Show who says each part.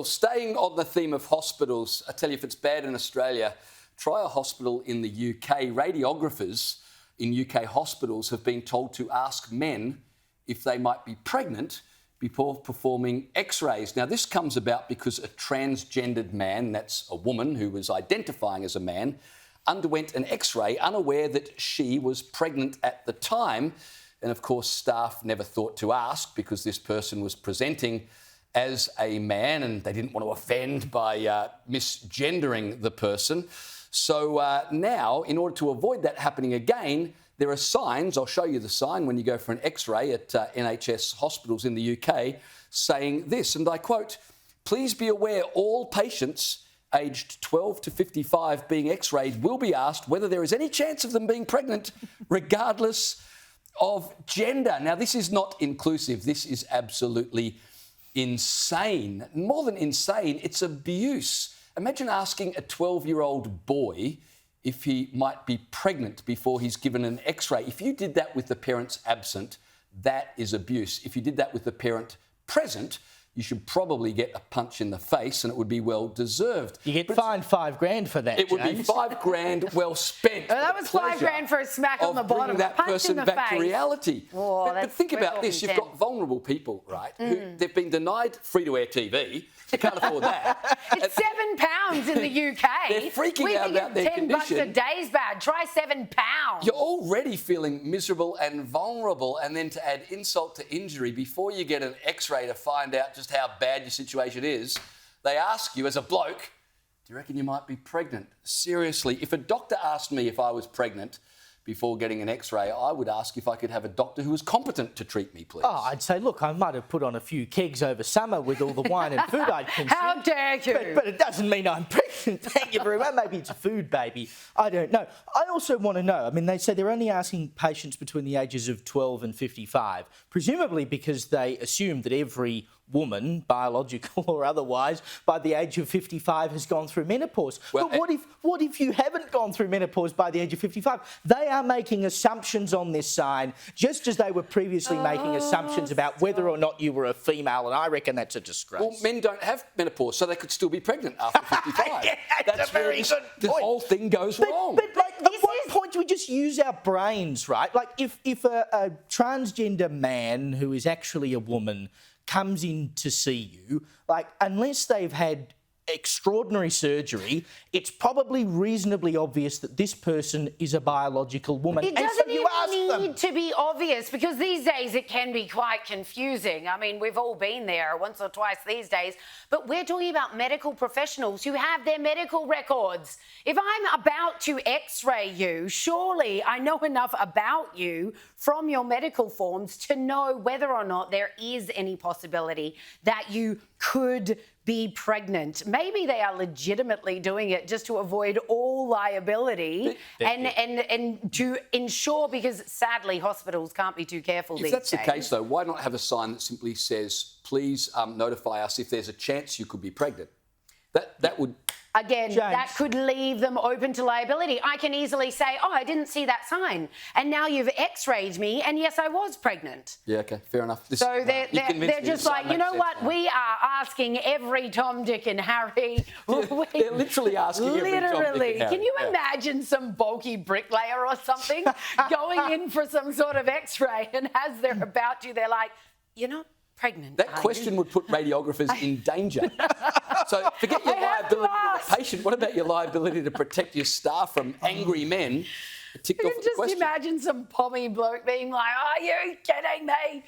Speaker 1: Staying on the theme of hospitals, I tell you, if it's bad in Australia, try a hospital in the UK. Radiographers in UK hospitals have been told to ask men if they might be pregnant before performing x-rays. Now, this comes about because a transgendered man, that's a woman who was identifying as a man, underwent an x-ray unaware that she was pregnant at the time. And of course, staff never thought to ask because this person was presenting as a man and they didn't want to offend by misgendering the person. So now, in order to avoid that happening again, there are signs, I'll show you the sign when you go for an x-ray at NHS hospitals in the UK, saying this, and I quote, "Please be aware all patients aged 12 to 55 being x-rayed will be asked whether there is any chance of them being pregnant, regardless of gender." Now, this is not inclusive. This is absolutely insane. More than insane, it's abuse. Imagine asking a 12-year-old boy if he might be pregnant before he's given an x-ray. If you did that with the parents absent, that is abuse. If you did that with the parent present, you should probably get a punch in the face and it would be well deserved.
Speaker 2: You get fined $5,000 for that,
Speaker 1: It would be $5,000 well spent.
Speaker 3: Well, that was $5,000 for a smack on the bottom.
Speaker 1: That
Speaker 3: punch
Speaker 1: person
Speaker 3: in the
Speaker 1: back
Speaker 3: face.
Speaker 1: to reality.
Speaker 3: Oh,
Speaker 1: but think about this. You've got vulnerable people, right, who they've been denied free-to-air TV. They can't afford that.
Speaker 3: It's £7 in the UK.
Speaker 1: They're freaking out about their
Speaker 3: $10 a day's bad. Try £7.
Speaker 1: You're already feeling miserable and vulnerable, and then to add insult to injury, before you get an x-ray to find out just how bad your situation is, they ask you as a bloke, do you reckon you might be pregnant? Seriously, if a doctor asked me if I was pregnant before getting an x-ray, I would ask if I could have a doctor who was competent to treat me, please.
Speaker 2: Oh, I'd say, look, I might have put on a few kegs over summer with all the wine and food I'd consumed.
Speaker 3: How dare you?
Speaker 2: But it doesn't mean I'm pregnant. Thank you very much. Maybe it's a food baby. I don't know. I also want to know, I mean, they say they're only asking patients between the ages of 12 and 55, presumably because they assume that every woman, biological or otherwise, by the age of 55 has gone through menopause.
Speaker 1: Well,
Speaker 2: but what if you haven't gone through menopause by the age of 55? They are making assumptions on this sign, just as they were previously making assumptions about whether or not you were a female, and I reckon that's a disgrace.
Speaker 1: Well, men don't have menopause, so they could still be pregnant after 55.
Speaker 2: Yeah, that's a very good point.
Speaker 1: The whole thing goes wrong.
Speaker 2: But like, at what point do we just use our brains, right? Like, if a transgender man who is actually a woman comes in to see you, like, unless they've had extraordinary surgery, it's probably reasonably obvious that this person is a biological woman.
Speaker 3: It doesn't even need to be obvious, because these days it can be quite confusing. I mean, we've all been there once or twice these days, but we're talking about medical professionals who have their medical records. If I'm about to x-ray you, surely I know enough about you from your medical forms to know whether or not there is any possibility that you could be pregnant. Maybe they are legitimately doing it just to avoid all liability and to ensure, because sadly hospitals can't be too careful these days.
Speaker 1: If that's the case, though, why not have a sign that simply says, please notify us if there's a chance you could be pregnant? That would...
Speaker 3: Again,
Speaker 2: James,
Speaker 3: that could leave them open to liability. I can easily say, oh, I didn't see that sign. And now you've x-rayed me, and yes, I was pregnant.
Speaker 1: Yeah, OK, fair enough.
Speaker 3: So they're just like, you know what, we are asking every Tom, Dick and Harry.
Speaker 1: They're literally asking every Tom, Dick and Harry.
Speaker 3: Can you imagine some bulky bricklayer or something going in for some sort of x-ray, and as they're about to, they're like, you're not pregnant.
Speaker 1: That question would put radiographers in danger. So forget your liability to the patient. What about your liability to protect your staff from angry men?
Speaker 3: You can just imagine some pommy bloke being like, are you kidding me?